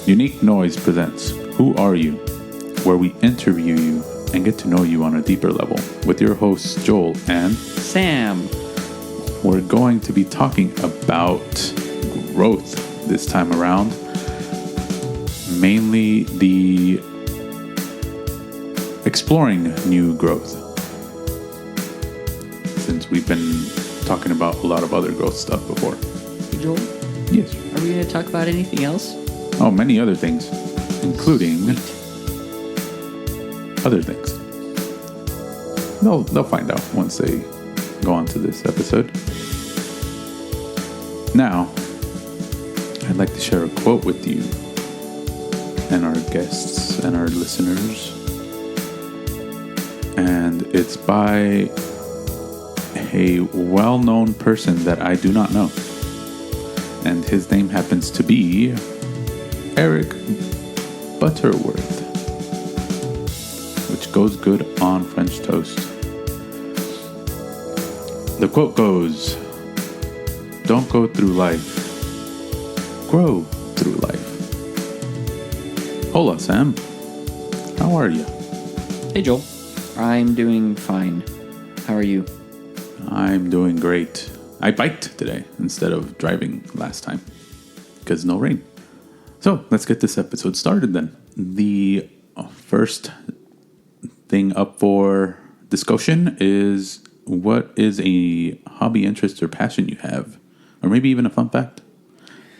Unique Noise presents Who Are You?, where we interview you and get to know you on a deeper level with your hosts Joel and Sam. We're going to be talking about growth this time around, mainly the exploring new growth, since we've been talking about a lot of other growth stuff before. Hey, Joel? Yes. Are we going to talk about anything else? Oh, many other things, including other things. They'll find out once they go on to this episode. Now, I'd like to share a quote with you and our guests and our listeners. And it's by a well-known person that I do not know. And his name happens to be Eric Butterworth, which goes good on French toast. The quote goes, "Don't go through life, grow through life." Hola, Sam. How are you? Hey, Joel. I'm doing fine. How are you? I'm doing great. I biked today instead of driving last time because no rain. So let's get this episode started then. The first thing up for discussion is, what is a hobby, interest, or passion you have? Or maybe even a fun fact,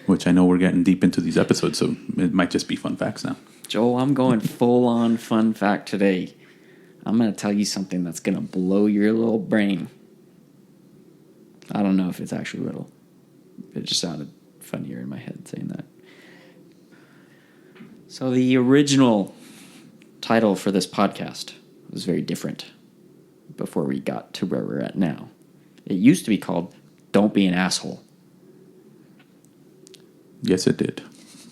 which I know we're getting deep into these episodes, so it might just be fun facts now. Joel, I'm going full-on fun fact today. I'm going to tell you something that's going to blow your little brain. I don't know if it's actually little. It just sounded funnier in my head saying that. So the original title for this podcast was very different before we got to where we're at now. It used to be called Don't Be an Asshole. Yes, it did.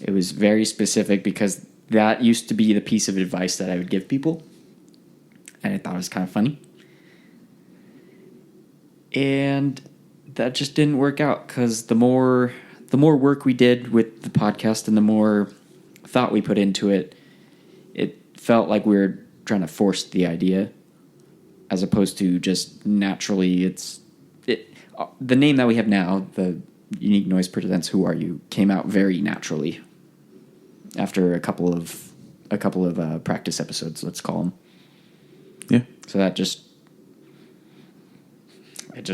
It was very specific because that used to be the piece of advice that I would give people. And I thought it was kind of funny. And that just didn't work out because the more work we did with the podcast and the more thought we put into it, it felt like we were trying to force the idea as opposed to just naturally. The name that we have now, the Unique Noise presents Who Are You, came out very naturally after a couple of practice episodes, let's call them. Yeah. So it just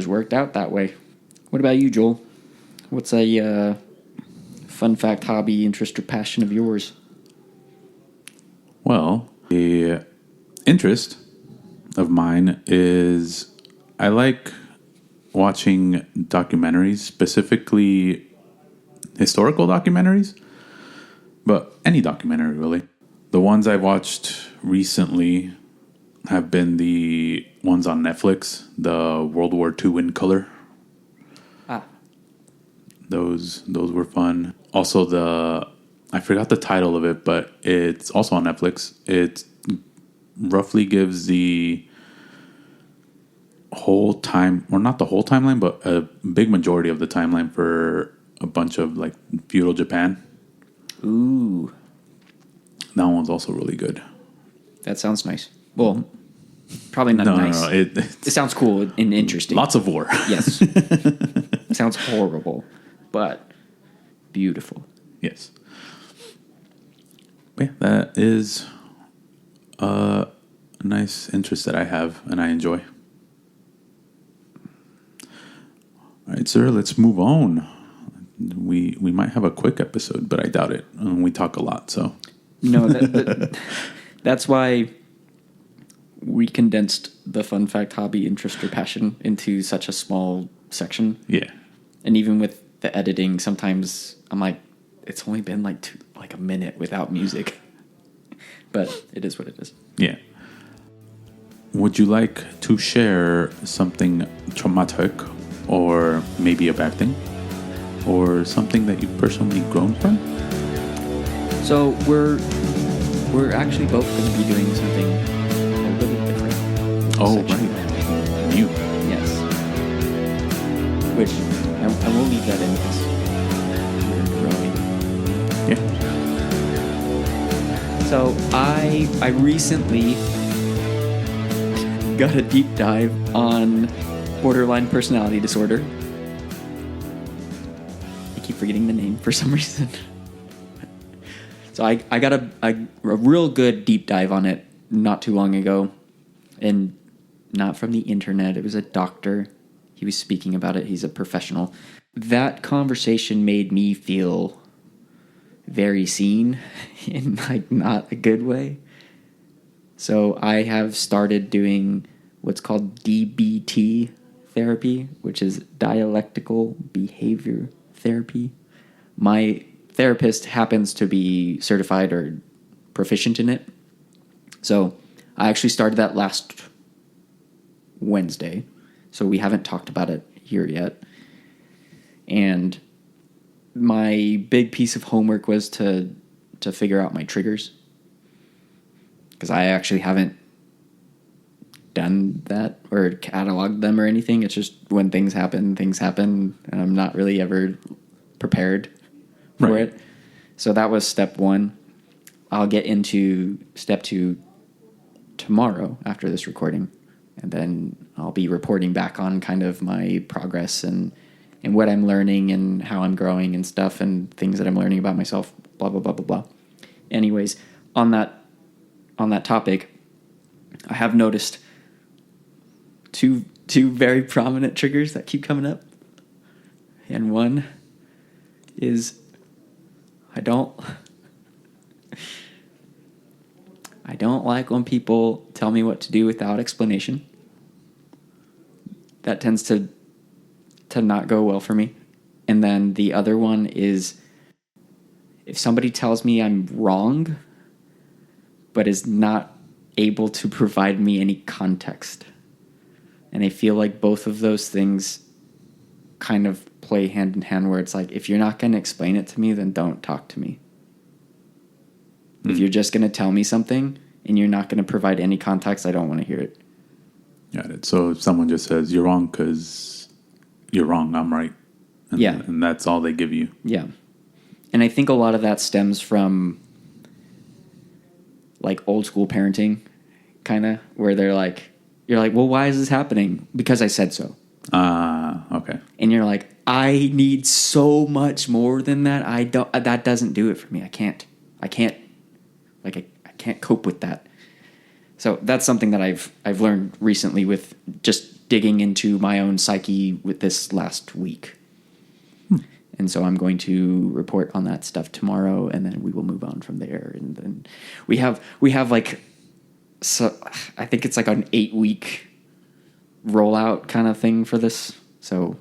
worked out that way. What about you, Joel? What's a fun fact, hobby, interest, or passion of yours? Well, the interest of mine is I like watching documentaries, specifically historical documentaries, but any documentary, really. The ones I've watched recently have been the ones on Netflix, the World War II in color. Those were fun. Also, I forgot the title of it, but it's also on Netflix. It roughly gives the whole time, or not the whole timeline, but a big majority of the timeline for a bunch of like feudal Japan. Ooh. That one's also really good. That sounds nice. Well, probably not nice. No. It sounds cool and interesting. Lots of war. Yes. It sounds horrible, but beautiful. Yes. Yeah, that is a nice interest that I have and I enjoy. All right, sir, let's move on. We might have a quick episode, but I doubt it. We talk a lot, so. No, that's why we condensed the fun fact, hobby, interest, or passion into such a small section. Yeah. And even with the editing, sometimes I'm like, it's only been like a minute without music. But it is what it is. Yeah. Would you like to share something traumatic or maybe a bad thing? Or something that you've personally grown from? So we're actually both going to be doing something a little different. Oh, section. right. New. Yes. Which I will leave that in because we're growing. Yeah. So I recently got a deep dive on borderline personality disorder. I keep forgetting the name for some reason. So I got a real good deep dive on it not too long ago, and not from the internet. It was a doctor. He was speaking about it. He's a professional. That conversation made me feel very seen in like not a good way. So I have started doing what's called DBT therapy, which is dialectical behavior therapy. My therapist happens to be certified or proficient in it. So I actually started that last Wednesday. So we haven't talked about it here yet. And my big piece of homework was to figure out my triggers, because I actually haven't done that or cataloged them or anything. It's just when things happen, and I'm not really ever prepared for it. So that was step one. I'll get into step two tomorrow after this recording, and then I'll be reporting back on kind of my progress and what I'm learning and how I'm growing and stuff and things that I'm learning about myself, blah, blah, blah, blah, blah. Anyways, on that topic, I have noticed two very prominent triggers that keep coming up. And one is I don't like when people tell me what to do without explanation. That tends to not go well for me. And then the other one is if somebody tells me I'm wrong, but is not able to provide me any context. And I feel like both of those things kind of play hand in hand, where it's like, if you're not going to explain it to me, then don't talk to me. If you're just going to tell me something and you're not going to provide any context, I don't want to hear it. Got it. So if someone just says, you're wrong because you're wrong, I'm right. And that's all they give you. Yeah. And I think a lot of that stems from like old school parenting, kind of, where you're like, well, why is this happening? Because I said so. Okay. And you're like, I need so much more than that. That doesn't do it for me. I can't cope with that. So that's something that I've learned recently with just digging into my own psyche with this last week. And so I'm going to report on that stuff tomorrow, and then we will move on from there. And then we have like, so I think it's like an 8-week rollout kind of thing for this. So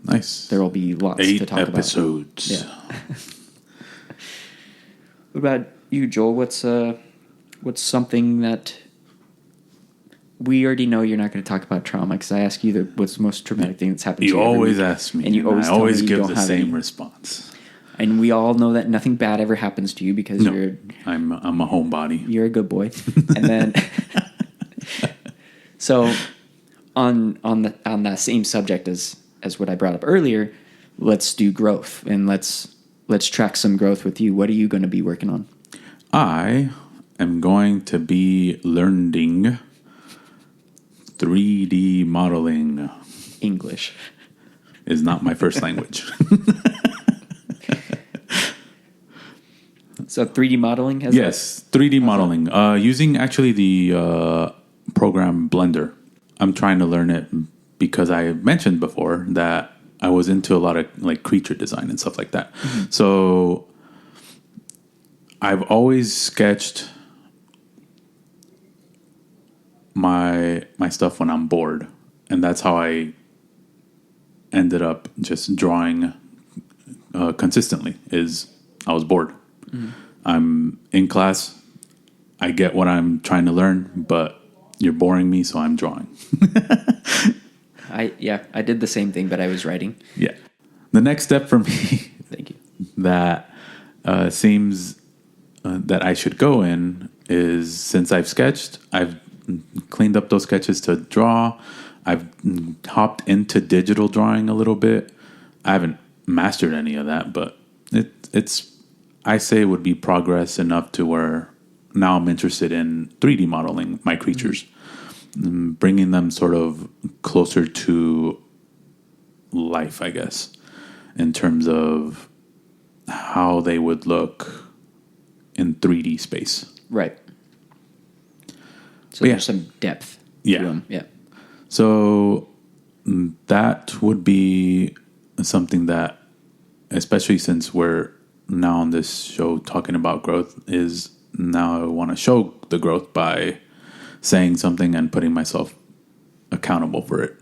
nice. There will be lots to talk about. 8 episodes. Yeah. What about you, Joel? What's something that we already know you're not going to talk about trauma, because I ask you what's the most traumatic thing that's happened to you. You always ask me, and you always I always give the same response. And we all know that nothing bad ever happens to you because I'm a homebody. You're a good boy. And then, so on that same subject as what I brought up earlier, let's do growth, and let's track some growth with you. What are you going to be working on? I am going to be learning 3D modeling. English is not my first language. So 3D modeling has 3D modeling. Using actually the program Blender. I'm trying to learn it because I mentioned before that I was into a lot of like creature design and stuff like that. Mm-hmm. So I've always sketched my stuff when I'm bored, and that's how I ended up just drawing consistently. Is I was bored. Mm-hmm. I'm in class, I get what I'm trying to learn, but you're boring me, so I'm drawing. I did the same thing, but I was writing. Yeah. The next step for me thank you, that seems that I should go in is, since I've sketched, I've cleaned up those sketches to draw. I've hopped into digital drawing a little bit. I haven't mastered any of that, but it's I say it would be progress enough to where now I'm interested in 3D modeling my creatures, bringing them sort of closer to life, I guess, in terms of how they would look in 3D space. Right. So there's some depth to them. Yeah. So that would be something that, especially since we're now on this show talking about growth, is now I want to show the growth by saying something and putting myself accountable for it.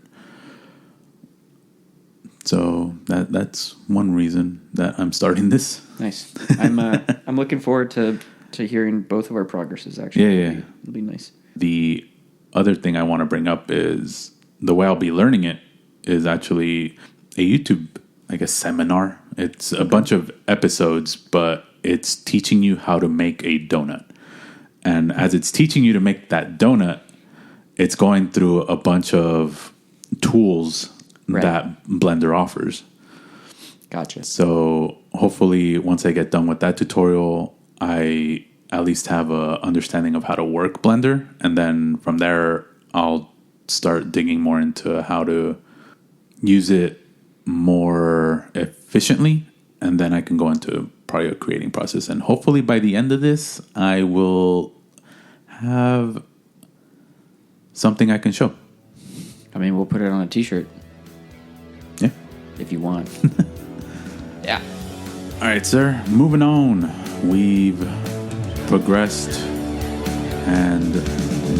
So that's one reason that I'm starting this. Nice. I'm looking forward to hearing both of our progresses, actually. Yeah. It'll be nice. The other thing I want to bring up is the way I'll be learning it is actually a YouTube, I guess, seminar. It's a bunch of episodes, but it's teaching you how to make a donut. And as it's teaching you to make that donut, it's going through a bunch of tools that Blender offers. Gotcha. So hopefully once I get done with that tutorial, I at least have a understanding of how to work Blender. And then from there, I'll start digging more into how to use it more efficiently. And then I can go into probably a creating process. And hopefully by the end of this, I will have something I can show. I mean, we'll put it on a t-shirt. Yeah. If you want. Yeah. All right, sir. Moving on. We've progressed and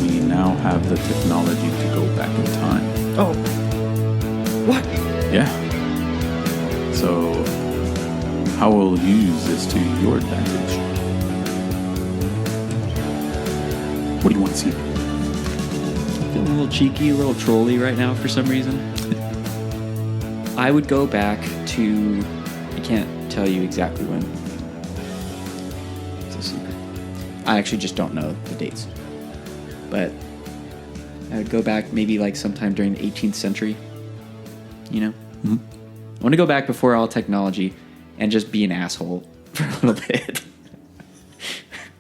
we now have the technology to go back in time. Oh. What? Yeah. So how will you use this to your advantage? What do you want to see? I'm feeling a little cheeky, a little trolly right now for some reason. I would go back to... I can't tell you exactly when. It's a secret. I actually just don't know the dates. But I would go back maybe like sometime during the 18th century. You know? Mm-hmm. I want to go back before all technology and just be an asshole for a little bit.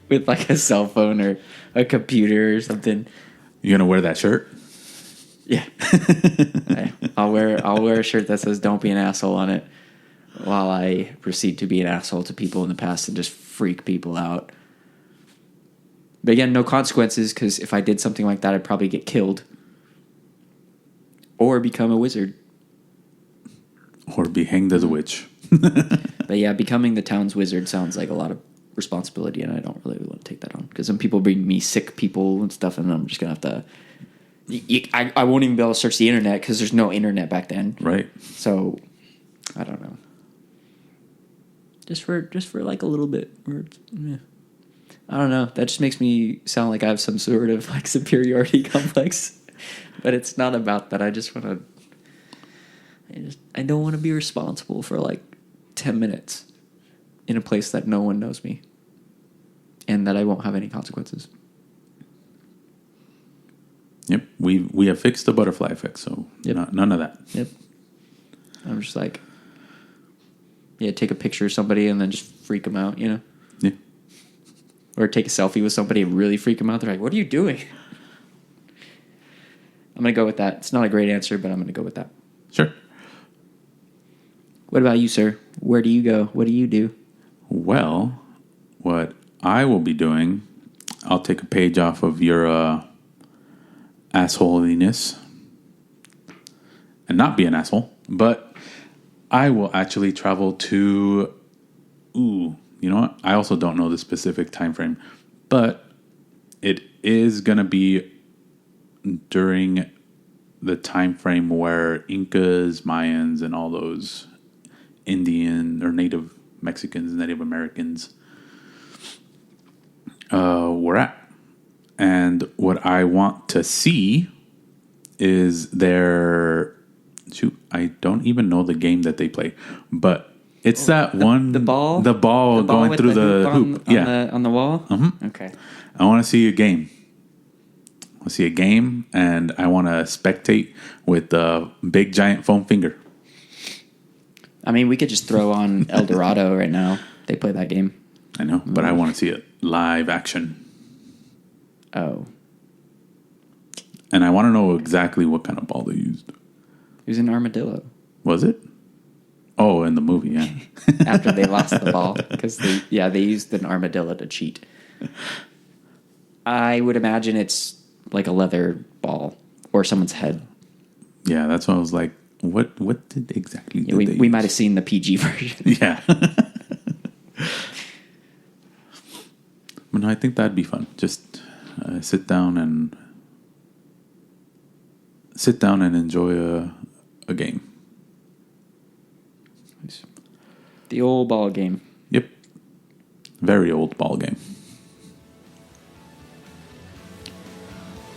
With like a cell phone or a computer or something. You gonna wear that shirt? Yeah. I'll wear a shirt that says "Don't be an asshole" on it, while I proceed to be an asshole to people in the past and just freak people out. But again, no consequences, because if I did something like that, I'd probably get killed or become a wizard. Or be hanged as a witch. But yeah, becoming the town's wizard sounds like a lot of responsibility, and I don't really want to take that on, because some people bring me sick people and stuff, and I'm just gonna have to. I won't even be able to search the internet because there's no internet back then. Right. So I don't know. Just for like a little bit. I don't know. That just makes me sound like I have some sort of like superiority complex, but it's not about that. I just want to. I don't want to be responsible for like 10 minutes in a place that no one knows me, and that I won't have any consequences. Yep, we have fixed the butterfly effect, so none of that. Yep. I'm just like, take a picture of somebody and then just freak them out, you know? Yeah. Or take a selfie with somebody and really freak them out. They're like, what are you doing? I'm going to go with that. It's not a great answer, but I'm going to go with that. Sure. What about you, sir? Where do you go? What do you do? Well, what I will be doing, I'll take a page off of your assholiness and not be an asshole, but I will actually travel to, you know what? I also don't know the specific time frame, but it is going to be during the time frame where Incas, Mayans, and all those Indian or Native Mexicans, Native Americans were at. And what I want to see is their... Shoot, I don't even know the game that they play. But it's that one... The ball? The ball going through the hoop. On the wall? Mm-hmm. Okay. I want to see a game. I want to see a game, and I want to spectate with the big, giant foam finger. I mean, we could just throw on El Dorado right now. They play that game. I know, but I want to see it live action. Oh. And I want to know exactly what kind of ball they used. It was an armadillo. Was it? Oh, in the movie, yeah. After they lost the ball. Because they used an armadillo to cheat. I would imagine it's like a leather ball or someone's head. Yeah, that's why I was like, what did exactly did they we use? might have seen the PG version. Yeah. But no, I think that'd be fun. Just sit down and enjoy a game. The old ball game. Yep. Very old ball game.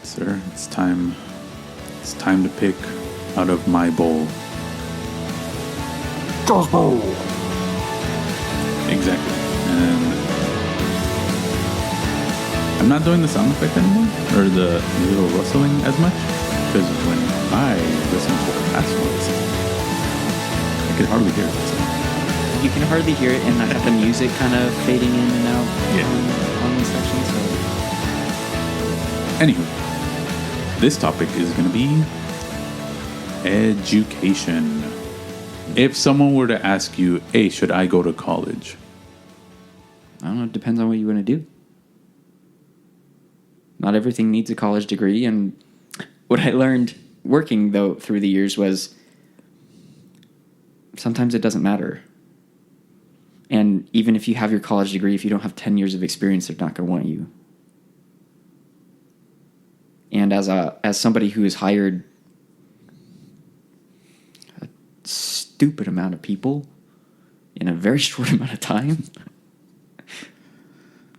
Sir, it's time to pick out of my bowl. Joe's Bowl. Exactly. And I'm not doing the sound effect anymore, or the little rustling as much, because when I listen to the past ones, I could hardly hear it. You can hardly hear it and not have the music kind of fading in and out on the section. So, anywho, this topic is going to be education. If someone were to ask you, hey, should I go to college? I don't know. It depends on what you want to do. Not everything needs a college degree. And what I learned working, though, through the years was sometimes it doesn't matter. And even if you have your college degree, if you don't have 10 years of experience, they're not going to want you. And as somebody who has hired a stupid amount of people in a very short amount of time,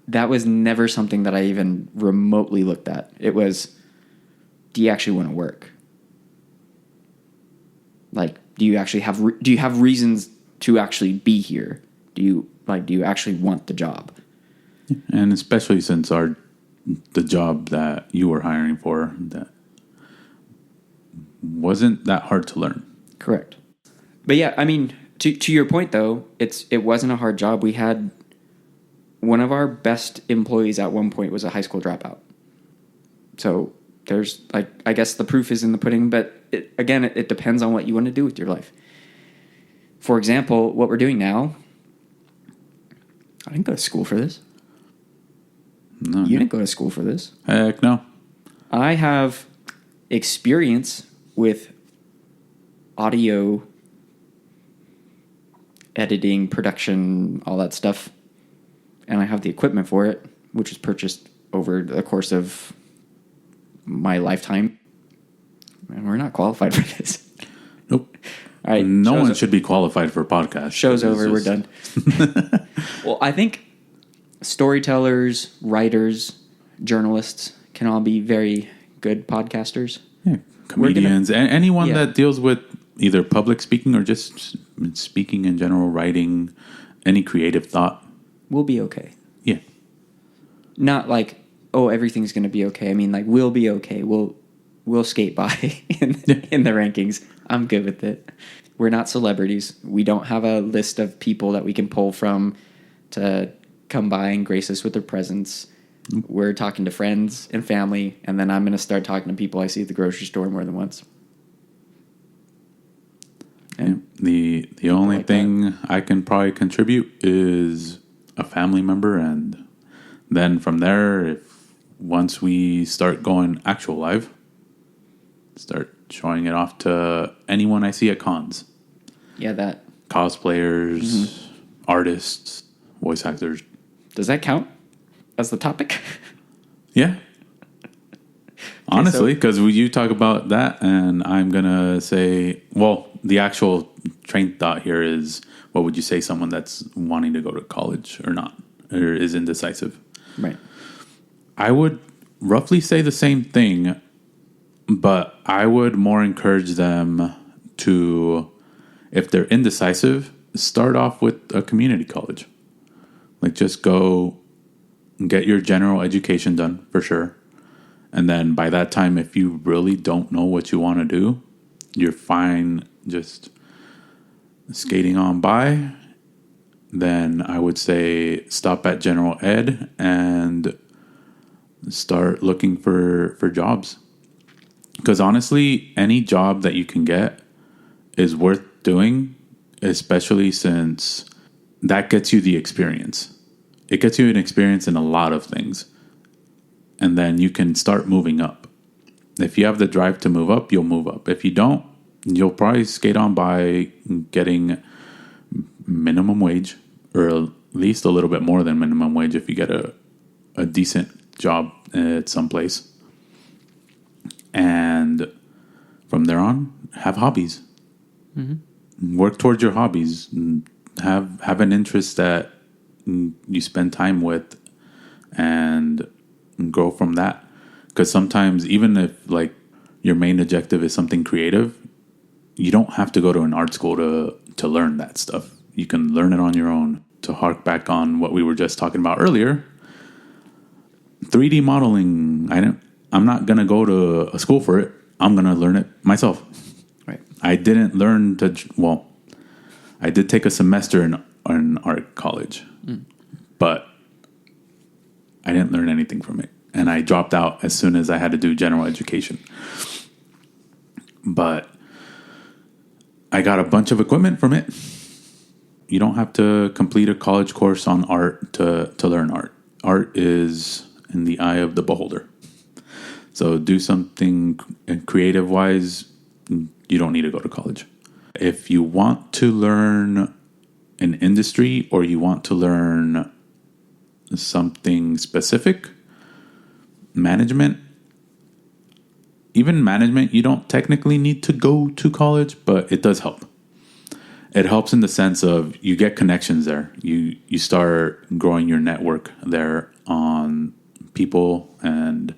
that was never something that I even remotely looked at. It was, do you actually want to work? Like, do you have reasons to actually be here? Do you actually want the job? And especially since the job that you were hiring for, that wasn't that hard to learn. Correct. But yeah, I mean, to your point though, it wasn't a hard job. We had one of our best employees at one point was a high school dropout. So there's I guess the proof is in the pudding, but it depends on what you want to do with your life. For example, what we're doing now, I didn't go to school for this. No, You didn't go to school for this. Heck no. I have experience with audio editing, production, all that stuff. And I have the equipment for it, which was purchased over the course of my lifetime. And we're not qualified for this. Nope. All right. No one should be qualified for a podcast. Show's over. We're done. Well, I think storytellers, writers, journalists can all be very good podcasters. Yeah, comedians, anyone that deals with either public speaking or just speaking in general, writing, any creative thought. We'll be okay. Yeah. Not like, oh, everything's going to be okay. I mean, like, we'll be okay. We'll skate by in the rankings. I'm good with it. We're not celebrities. We don't have a list of people that we can pull from to come by and grace us with their presence. We're talking to friends and family, and then I'm going to start talking to people I see at the grocery store more than once. And the only like thing I can probably contribute is a family member, and then from there, once we start going actual live, start showing it off to anyone I see at cons. Yeah, that. Cosplayers, artists, voice actors. Does that count as the topic? Yeah. Honestly, because you talk about that, and I'm going to say, well, the actual train thought here is, what would you say someone that's wanting to go to college or not, or is indecisive? Right. I would roughly say the same thing, but I would more encourage them to, if they're indecisive, start off with a community college. Like, just go get your general education done for sure. And then by that time, if you really don't know what you want to do, you're fine just skating on by. Then I would say stop at general ed and start looking for jobs. Because honestly, any job that you can get is worth doing, especially since that gets you the experience. It gets you an experience in a lot of things. And then you can start moving up. If you have the drive to move up, you'll move up. If you don't, you'll probably skate on by getting minimum wage, or at least a little bit more than minimum wage if you get a decent job at some place. And from there on, have hobbies. Mm-hmm. Work towards your hobbies. Have an interest that you spend time with, and grow from that. Because sometimes, even if like your main objective is something creative, you don't have to go to an art school to learn that stuff. You can learn it on your own. To hark back on what we were just talking about earlier, 3D modeling, I'm not going to go to a school for it. I'm going to learn it myself. Right. I didn't learn I did take a semester in art college, but I didn't learn anything from it. And I dropped out as soon as I had to do general education. But I got a bunch of equipment from it. You don't have to complete a college course on art to learn art. Art is in the eye of the beholder. So do something creative-wise, you don't need to go to college. If you want to learn an industry or you want to learn something specific, management, you don't technically need to go to college, but it does help. It helps in the sense of you get connections there. You start growing your network there on people and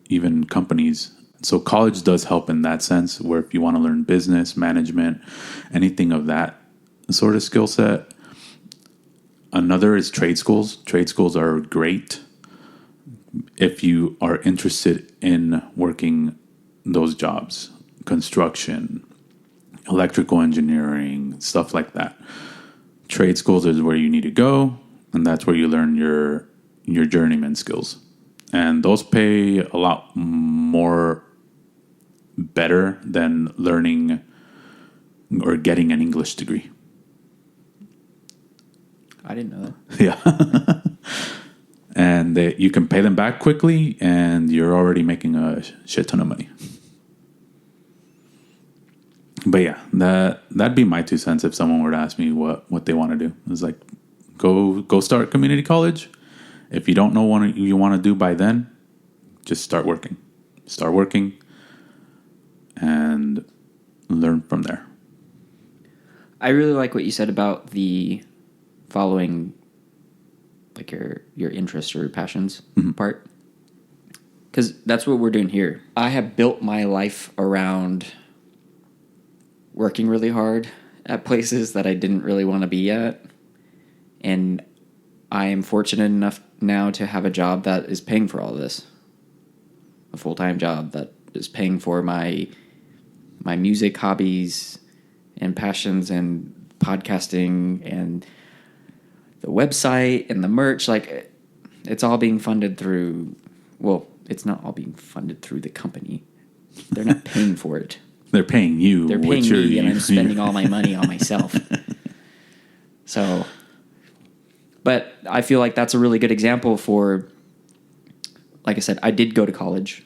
even companies. So college does help in that sense, where if you want to learn business, management, anything of that sort of skill set. Another is trade schools. Trade schools are great if you are interested in working those jobs, construction, electrical engineering, stuff like that. Trade schools is where you need to go, and that's where you learn your journeyman skills. And those pay a lot more better than learning or getting an English degree. I didn't know that. Yeah. And you can pay them back quickly, and you're already making a shit ton of money. But yeah, that'd be my 2 cents if someone were to ask me what they want to do. It's like, go start community college. If you don't know what you want to do by then, just start working. Start working and learn from there. I really like what you said about the following like your interests or passions part. Because that's what we're doing here. I have built my life around working really hard at places that I didn't really want to be at. And I am fortunate enough now to have a job that is paying for all of this. A full-time job that is paying for my music hobbies and passions and podcasting and the website and the merch. Like, it's all being funded through, well, it's not all being funded through the company. They're not paying for it. They're paying you. They're paying me, and I'm spending all my money on myself. So, but I feel like that's a really good example for, like I said, I did go to college.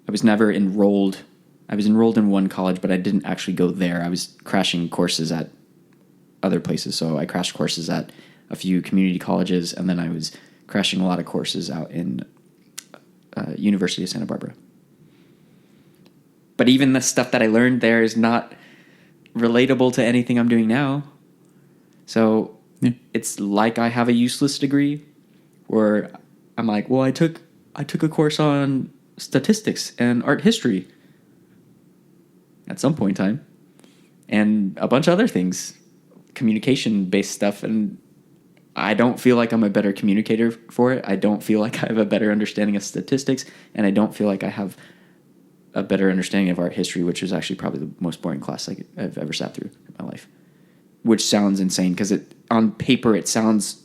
I was never enrolled. I was enrolled in one college, but I didn't actually go there. I was crashing courses at other places. So I crashed courses at a few community colleges, and then I was crashing a lot of courses out in University of Santa Barbara. But even the stuff that I learned there is not relatable to anything I'm doing now. So It's like I have a useless degree, where I'm like, well, I took a course on statistics and art history at some point in time, and a bunch of other things, communication-based stuff, and I don't feel like I'm a better communicator for it. I don't feel like I have a better understanding of statistics, and I don't feel like I have a better understanding of art history, which is actually probably the most boring class I've ever sat through in my life. Which sounds insane, because on paper it sounds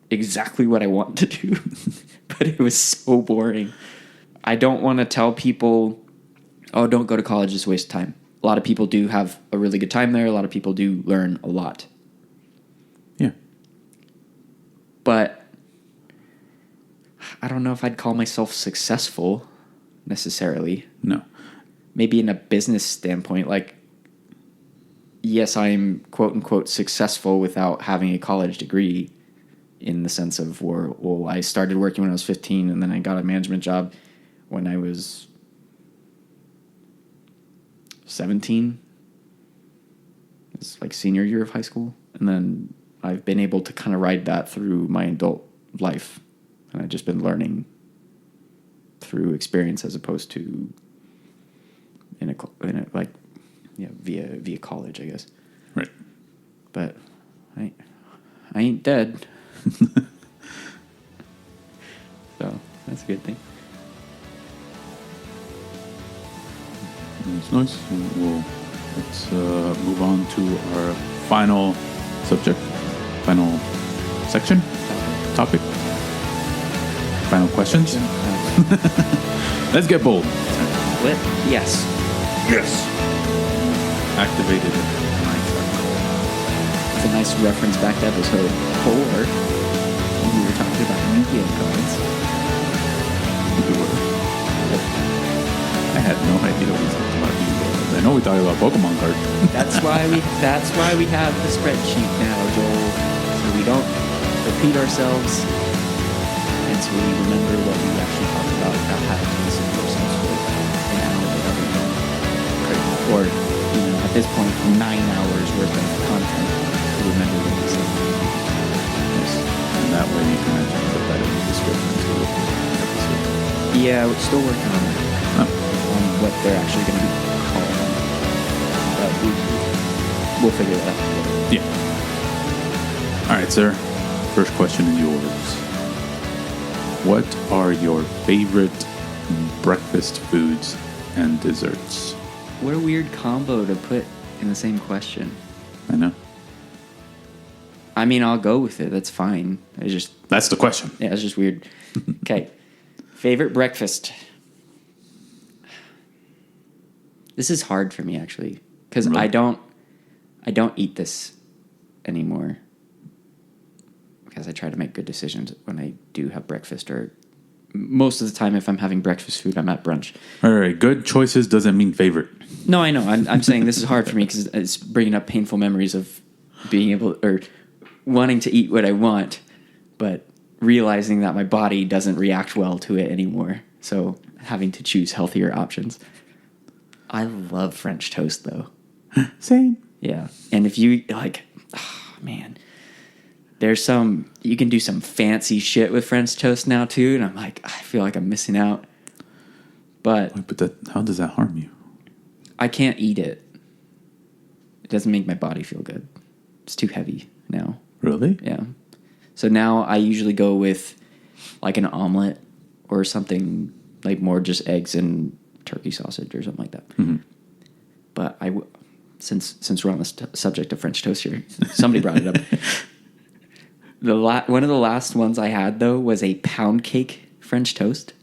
exactly what I want to do, but it was so boring. I don't want to tell people, oh, don't go to college, it's a waste of time. A lot of people do have a really good time there. A lot of people do learn a lot. Yeah. But I don't know if I'd call myself successful necessarily. No. Maybe in a business standpoint, like, yes, I'm quote unquote successful without having a college degree, in the sense of, well, I started working when I was 15 and then I got a management job when I was 17. It's like senior year of high school. And then I've been able to kind of ride that through my adult life. And I've just been learning through experience as opposed to via college, I guess. Right. But I ain't dead. So that's a good thing. That's nice. Let's move on to our final subject, final section, topic, final questions. Let's get bold. Yes. Activated. It's a nice reference back to episode 4 when we were talking about Yu-Gi-Oh cards. I had no idea we talked about Yu-Gi-Oh. I know we talked about Pokemon cards. That's why we have the spreadsheet now, Joel, so we don't repeat ourselves, and so we remember what we actually talked about having to listen for some sort of an hour or at this point 9 hours worth of content to remember what we said. Yes. And that way you can actually put that in the description to the episode. Yeah, we're still working on that. On what they're actually going to be called. But we'll figure that out. Yeah. All right, sir. First question is yours. What are your favorite breakfast foods and desserts? What a weird combo to put in the same question. I know. I mean, I'll go with it. That's fine. That's the question. Yeah, it's just weird. Okay. Favorite breakfast. This is hard for me, actually, because really? I don't eat this anymore, because I try to make good decisions when I do have breakfast, or most of the time if I'm having breakfast food, I'm at brunch. All right, good choices doesn't mean favorite. No, I know. I'm saying this is hard for me because it's bringing up painful memories of being able, or wanting to eat what I want, but realizing that my body doesn't react well to it anymore. So having to choose healthier options. I love French toast, though. Same. Yeah. And if you, man, you can do some fancy shit with French toast now, too. And I'm like, I feel like I'm missing out. But how does that harm you? I can't eat it. It doesn't make my body feel good. It's too heavy now. Really? Yeah. So now I usually go with like an omelet or something, like more just eggs and turkey sausage or something like that. Mm-hmm. But since we're on the subject of French toast here, somebody brought it up. One of the last ones I had, though, was a pound cake French toast.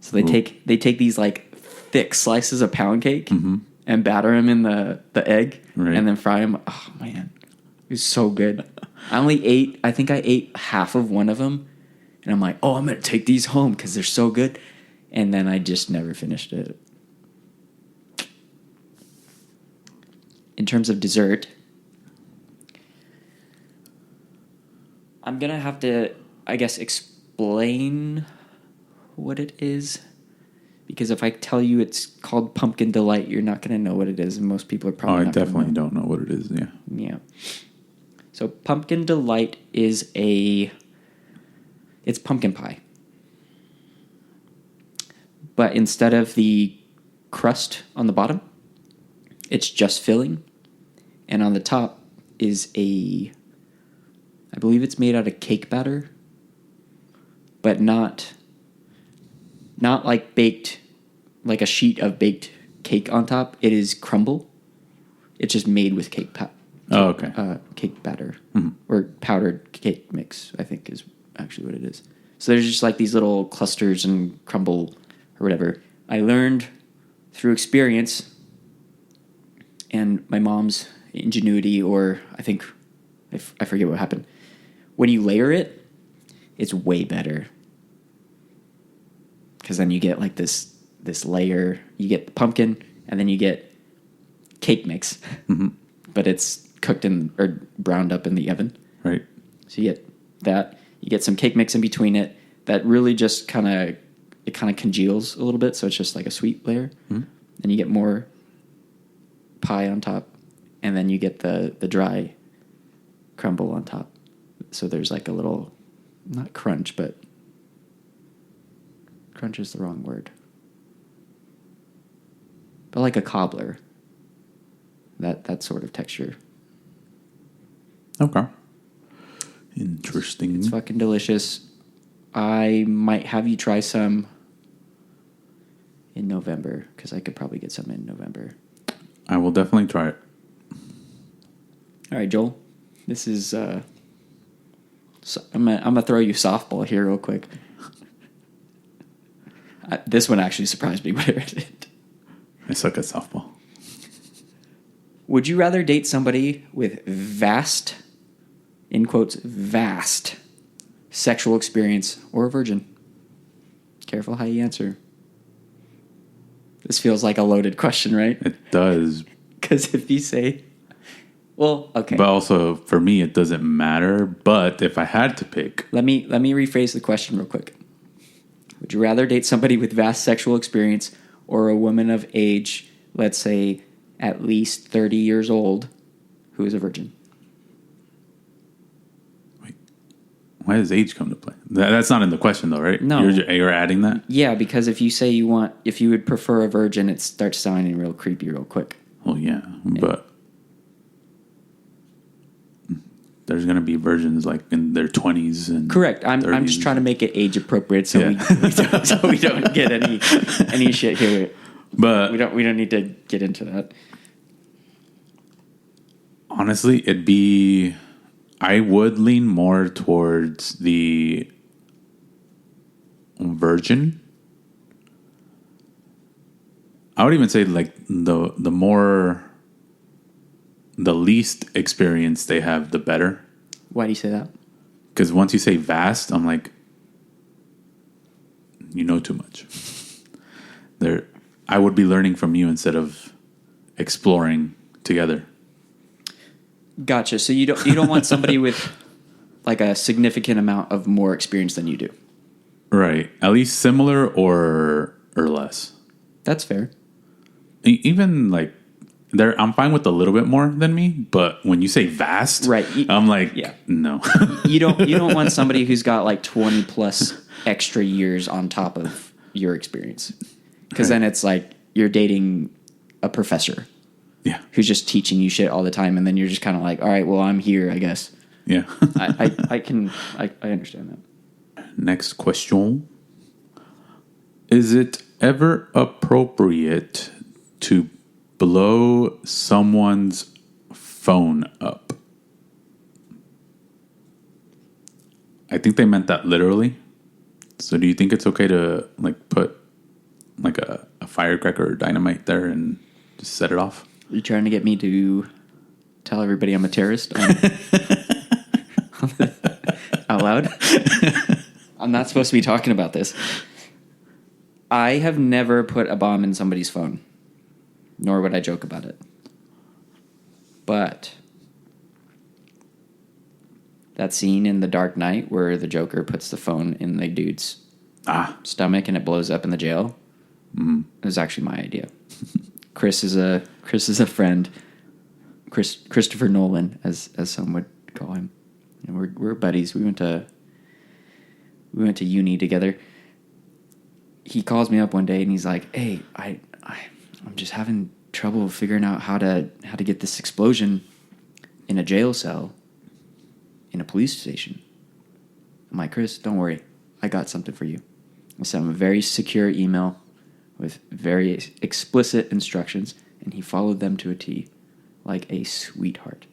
So they take these like thick slices of pound cake and batter them in the egg and then fry them. Oh man, it was so good. I think I ate half of one of them, and I'm like, oh, I'm gonna take these home because they're so good. And then I just never finished it. In terms of dessert, I'm going to have to, I guess, explain what it is. Because if I tell you it's called Pumpkin Delight, you're not going to know what it is. And most people are probably not going to know. I definitely don't know what it is, yeah. Yeah. So Pumpkin Delight is it's pumpkin pie. But instead of the crust on the bottom, it's just filling. And on the top is I believe it's made out of cake batter, but not like baked, like a sheet of baked cake on top. It is crumble. It's just made with cake batter. Mm-hmm. Or powdered cake mix, I think is actually what it is. So there's just like these little clusters and crumble or whatever. I learned through experience and my mom's ingenuity, or I think, I forget what happened. When you layer it, it's way better. Because then you get like this layer. You get the pumpkin, and then you get cake mix. Mm-hmm. But it's cooked or browned up in the oven. Right. So you get that. You get some cake mix in between it that really just kind of congeals a little bit, so it's just like a sweet layer. Mm-hmm. Then you get more pie on top, and then you get the dry crumble on top. So there's like a little, not crunch, but crunch is the wrong word. But like a cobbler. That sort of texture. Okay. Interesting. It's fucking delicious. I might have you try some in November, because I could probably get some in November. I will definitely try it. All right, Joel. This is... I'm gonna throw you softball here real quick. This one actually surprised me. I suck at softball. Would you rather date somebody with vast, in quotes, vast sexual experience, or a virgin? Careful how you answer. This feels like a loaded question, right? It does. Because if you say, well, okay. But also, for me, it doesn't matter. But if I had to pick... Let me rephrase the question real quick. Would you rather date somebody with vast sexual experience or a woman of age, let's say at least 30 years old, who is a virgin? Wait, why does age come to play? That's not in the question, though, right? No. You're adding that? Yeah, because if you say if you would prefer a virgin, it starts sounding real creepy real quick. Well, yeah, but there's going to be virgins like in their 20s and correct. I'm 30s. just trying to make it age appropriate so we don't get any shit here. But we don't need to get into that. Honestly, I would lean more towards the virgin. I would even say like the least experience they have, the better. Why do you say that? Because once you say vast, I'm like, you know too much. I would be learning from you instead of exploring together. Gotcha. So you don't want somebody with like a significant amount of more experience than you do. Right. At least similar or less. That's fair. Even like I'm fine with a little bit more than me, but when you say vast, right, I'm like, yeah. No. you don't want somebody who's got like 20 plus extra years on top of your experience, because then it's like you're dating a professor, yeah, who's just teaching you shit all the time, and then you're just kind of like, all right, well, I'm here, I guess. Yeah. I understand that. Next question: is it ever appropriate to blow someone's phone up? I think they meant that literally. So do you think it's okay to like put like a firecracker or dynamite there and just set it off? Are you trying to get me to tell everybody I'm a terrorist out loud? I'm not supposed to be talking about this. I have never put a bomb in somebody's phone, nor would I joke about it. But that scene in The Dark Knight where the Joker puts the phone in the dude's stomach and it blows up in the jail, it was actually my idea. Chris is a friend. Christopher Nolan, as some would call him. And we're buddies. We went to uni together. He calls me up one day and he's like, "Hey, I'm just having trouble figuring out how to get this explosion in a jail cell in a police station." I'm like, "Chris, don't worry. I got something for you." I sent him a very secure email with very explicit instructions, and he followed them to a T like a sweetheart.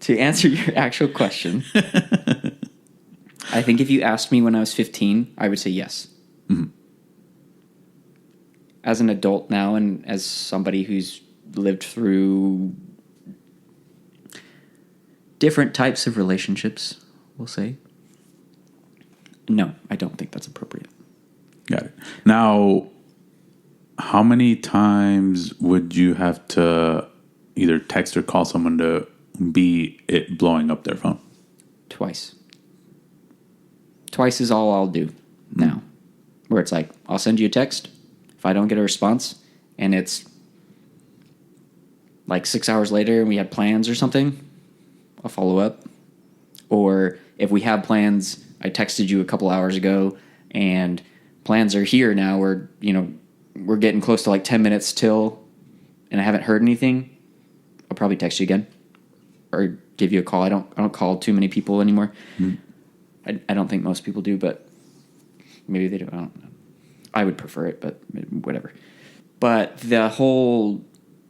To answer your actual question, I think if you asked me when I was 15, I would say yes. Mm-hmm. As an adult now, and as somebody who's lived through different types of relationships, we'll say, no, I don't think that's appropriate. Got it. Now, how many times would you have to either text or call someone to be it blowing up their phone? Twice. Twice is all I'll do now. Where it's like, I'll send you a text. If I don't get a response and it's like 6 hours later and we had plans or something, I'll follow up. Or if we have plans, I texted you a couple hours ago and plans are here now. We're getting close to like 10 minutes till and I haven't heard anything. I'll probably text you again or give you a call. I don't call too many people anymore. I don't think most people do, but maybe they do. I don't know. I would prefer it, but whatever. But the whole,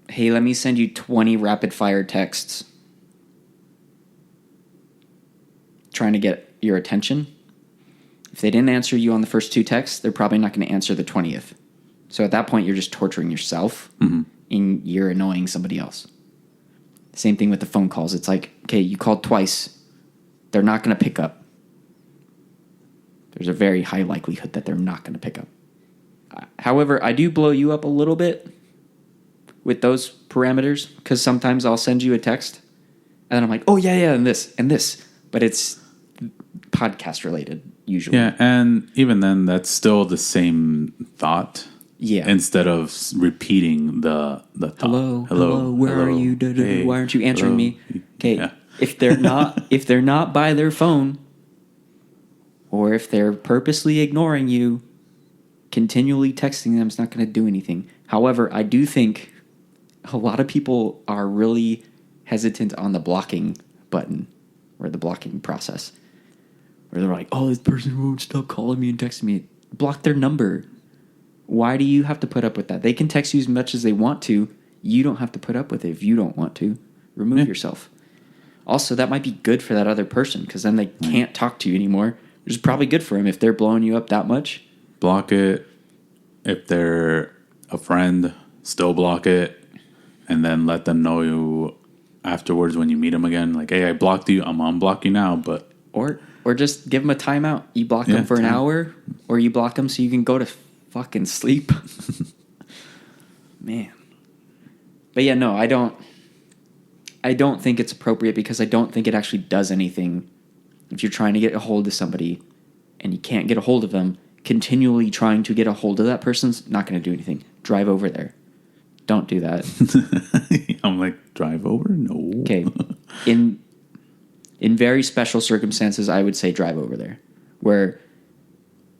hey, let me send you 20 rapid fire texts trying to get your attention. If they didn't answer you on the first 2 texts, they're probably not going to answer the 20th. So at that point, you're just torturing yourself and you're annoying somebody else. Same thing with the phone calls. It's like, okay, you called twice. They're not going to pick up. There's a very high likelihood that they're not going to pick up. However, I do blow you up a little bit with those parameters because sometimes I'll send you a text and then I'm like, oh, yeah, and this. But it's podcast related usually. Yeah, and even then, that's still the same thought. Yeah. Instead of repeating the thought. Hello, where are you? Hey, why aren't you answering me? Okay, yeah. if they're not by their phone, or if they're purposely ignoring you, continually texting them is not going to do anything. However, I do think a lot of people are really hesitant on the blocking button or the blocking process. Where they're like, oh, this person won't stop calling me and texting me. Block their number. Why do you have to put up with that? They can text you as much as they want to. You don't have to put up with it if you don't want to. Remove yourself. Also, that might be good for that other person because then they can't talk to you anymore. Which is probably good for them if they're blowing you up that much. Block it. If they're a friend, still block it. And then let them know you afterwards when you meet them again. Like, hey, I blocked you. I'm unblock you now. But Or just give them a timeout. You block them for an hour. Or you block them so you can go to fucking sleep. Man. But yeah, no, I don't think it's appropriate because I don't think it actually does anything. If you're trying to get a hold of somebody and you can't get a hold of them, continually trying to get a hold of that person's not going to do anything. Drive over there. Don't do that. I'm like, drive over? No. Okay. In very special circumstances, I would say drive over there. Where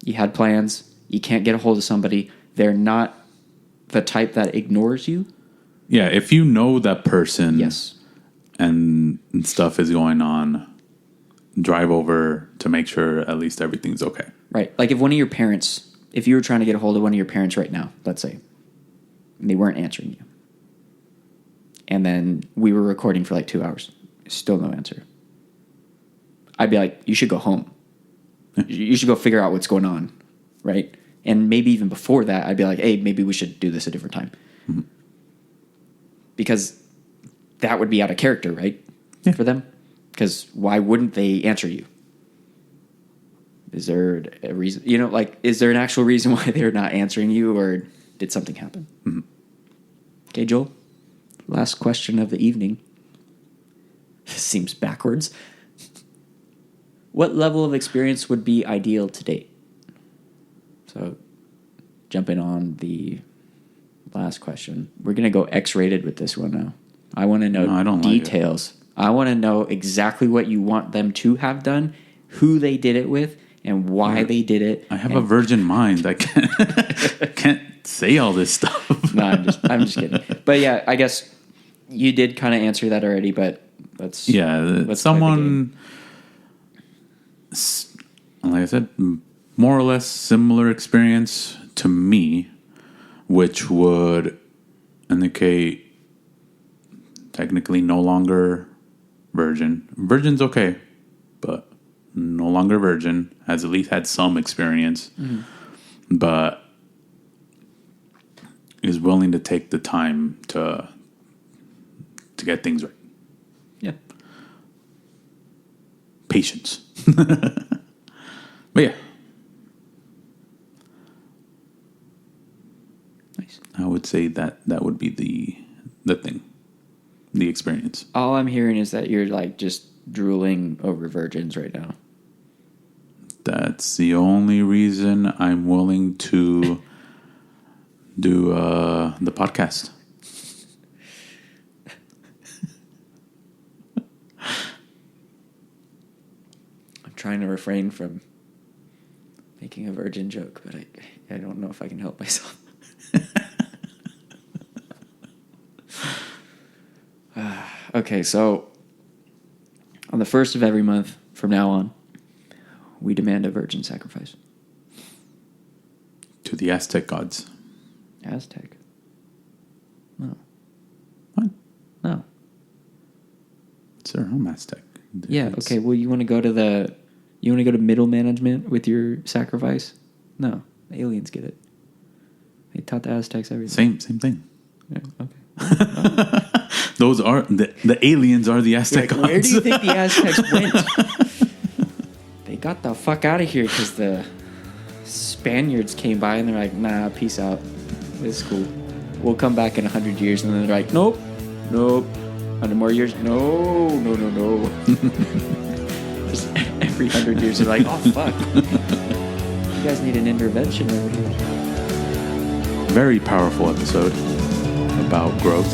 you had plans, you can't get a hold of somebody, they're not the type that ignores you. Yeah, if you know that person yes, and stuff is going on, drive over to make sure at least everything's okay. Right. Like if you were trying to get a hold of one of your parents right now, let's say, and they weren't answering you, and then we were recording for like 2 hours, still no answer, I'd be like, you should go home. You should go figure out what's going on, right? And maybe even before that, I'd be like, hey, maybe we should do this a different time. Mm-hmm. Because that would be out of character, right? Yeah. For them. Because why wouldn't they answer you? Is there a reason? Is there an actual reason why they're not answering you, or did something happen? Mm-hmm. Okay, Joel. Last question of the evening. This seems backwards. What level of experience would be ideal to date? So, jumping on the last question. We're going to go X-rated with this one now. I want to know details. I want to know exactly what you want them to have done, who they did it with, and why they did it. I have a virgin mind. I can't say all this stuff. No, I'm just kidding. But yeah, I guess you did kind of answer that already, but let's someone, like I said, more or less similar experience to me, which would indicate technically no longer virgin. Virgin's okay, but no longer virgin, has at least had some experience, but is willing to take the time to get things right. Yeah. Patience. But yeah. Nice. I would say that would be the thing. The experience. All I'm hearing is that you're like just drooling over virgins right now. That's the only reason I'm willing to do the podcast. I'm trying to refrain from making a virgin joke, but I don't know if I can help myself. Okay, so on the 1st of every month from now on, we demand a virgin sacrifice. To the Aztec gods. Aztec? No. What? No. Sir, I'm Aztec. Yeah, It's- okay, well, you want to go to middle management with your sacrifice? No, the aliens get it. They taught the Aztecs everything. Same thing. Yeah, okay. Those are the aliens are the Aztec gods. Where do you think the Aztecs went? They got the fuck out of here because the Spaniards came by and they're like, nah, peace out. It's cool. We'll come back in 100 years. And then they're like, nope. 100 more years? No. Just every 100 years, they're like, oh, fuck. You guys need an intervention over here. Very powerful episode about growth.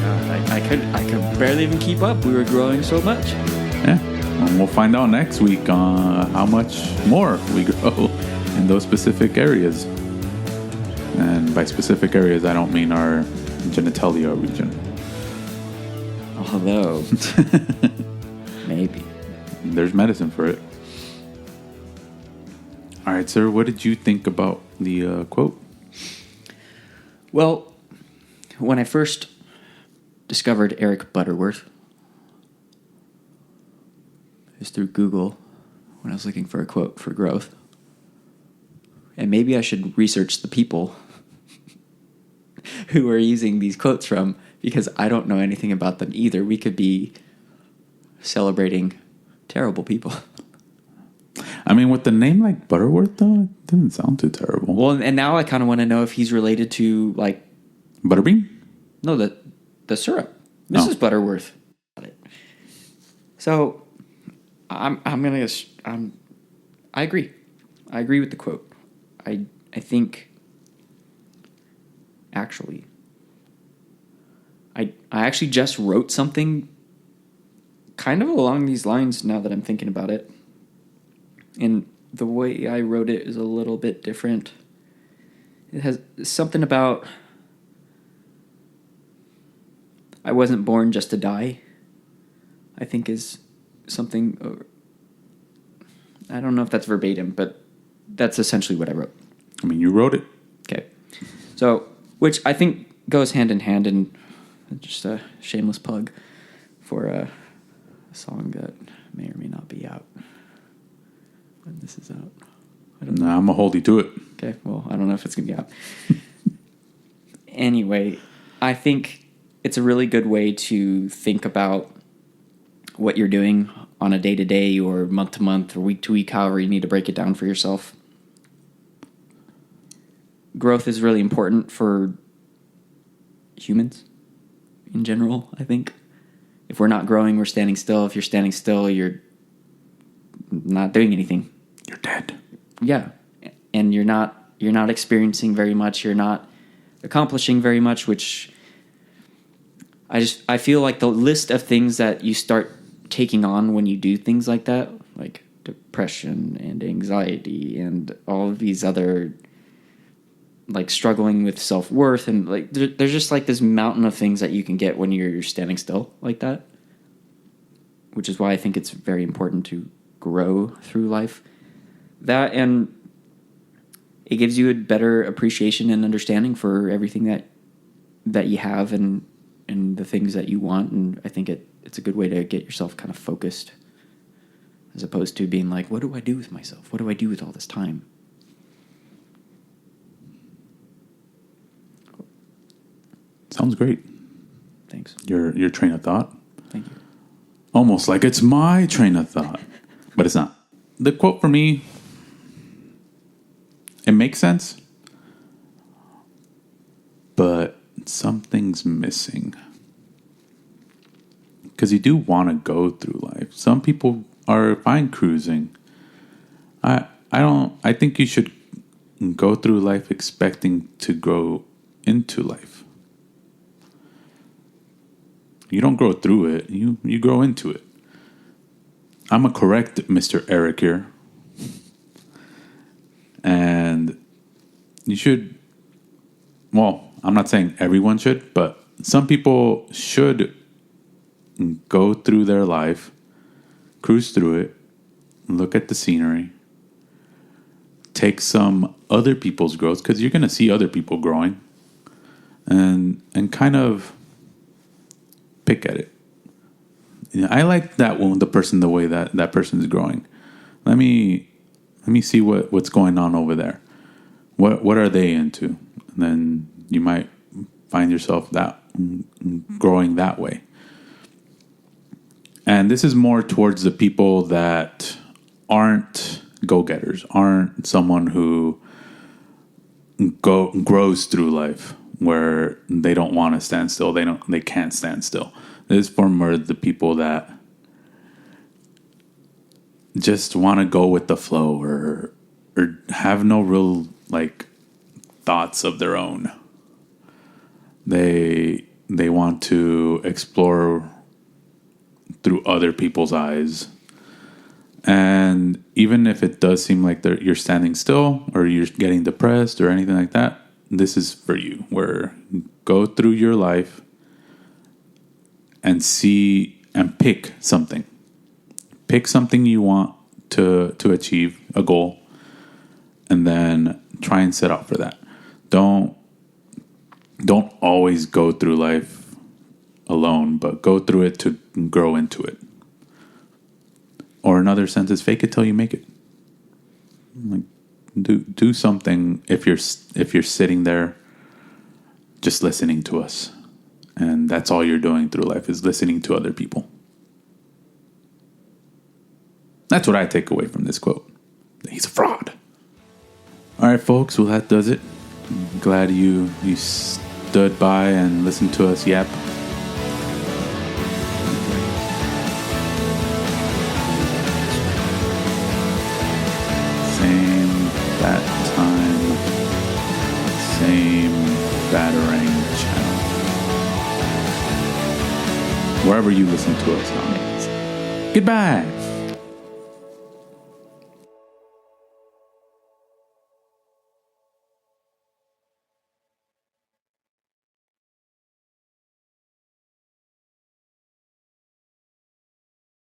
God, I could barely even keep up. We were growing so much. Yeah. And we'll find out next week how much more we grow in those specific areas. And by specific areas, I don't mean our genitalia region. Although, maybe. There's medicine for it. All right, sir, what did you think about the quote? Well, when I first discovered Eric Butterworth, it was through Google when I was looking for a quote for growth. And maybe I should research the people who are using these quotes from, because I don't know anything about them either. We could be celebrating terrible people. I mean, with the name like Butterworth, though, it doesn't sound too terrible. Well, and now I kind of want to know if he's related to, like... Butterbean? No, the syrup. Mrs. Butterworth. So, I agree. I agree with the quote. I think... Actually... I actually just wrote something kind of along these lines now that I'm thinking about it. And the way I wrote it is a little bit different. It has something about I wasn't born just to die, I think is something. I don't know if that's verbatim, but that's essentially what I wrote. I mean, you wrote it. Okay. So, which I think goes hand in hand, and just a shameless plug for a song that may or may not be out when this is out. I don't know. Nah, I'm going to hold you to it. Okay, well, I don't know if it's going to be out. Anyway, I think it's a really good way to think about what you're doing on a day-to-day or month-to-month or week-to-week, however you need to break it down for yourself. Growth is really important for humans in general, I think. If we're not growing, we're standing still. If you're standing still, you're not doing anything. You're dead. Yeah. And you're not experiencing very much. You're not accomplishing very much, which I feel like the list of things that you start taking on when you do things like that, like depression and anxiety and all of these other, like struggling with self-worth, and like there's just like this mountain of things that you can get when you're standing still like that, which is why I think it's very important to grow through life. That, and it gives you a better appreciation and understanding for everything that you have and the things that you want, and I think it's a good way to get yourself kind of focused as opposed to being like, what do I do with myself? What do I do with all this time? Sounds great. Thanks. Your train of thought. Thank you. Almost like it's my train of thought, but it's not. The quote for me, it makes sense, but something's missing. Because you do want to go through life. Some people are fine cruising. I think you should go through life expecting to grow into life. You don't grow through it, you grow into it. I'm a correct Mr. Eric here. And you should, well, I'm not saying everyone should, but some people should go through their life, cruise through it, look at the scenery, take some other people's growth, because you're going to see other people growing, and kind of pick at it. You know, I like that one, the way that person is growing. Let me see what's going on over there. What are they into? And then you might find yourself that growing that way. And this is more towards the people that aren't go-getters, aren't someone who grows through life where they don't want to stand still. They can't stand still. This is for more the people that just want to go with the flow or have no real thoughts of their own. They want to explore through other people's eyes. And even if it does seem like you're standing still or you're getting depressed or anything like that, this is for you, where you go through your life and see and pick something. Pick something you want to achieve, a goal, and then try and set out for that. Don't always go through life alone, but go through it to grow into it. Or another sense is fake it till you make it. Do something if you're sitting there just listening to us, and that's all you're doing through life is listening to other people. That's what I take away from this quote. He's a fraud. All right, folks. Well, that does it. I'm glad you stood by and listened to us yap. Same bat time, same Batarang channel. Wherever you listen to us on. Goodbye.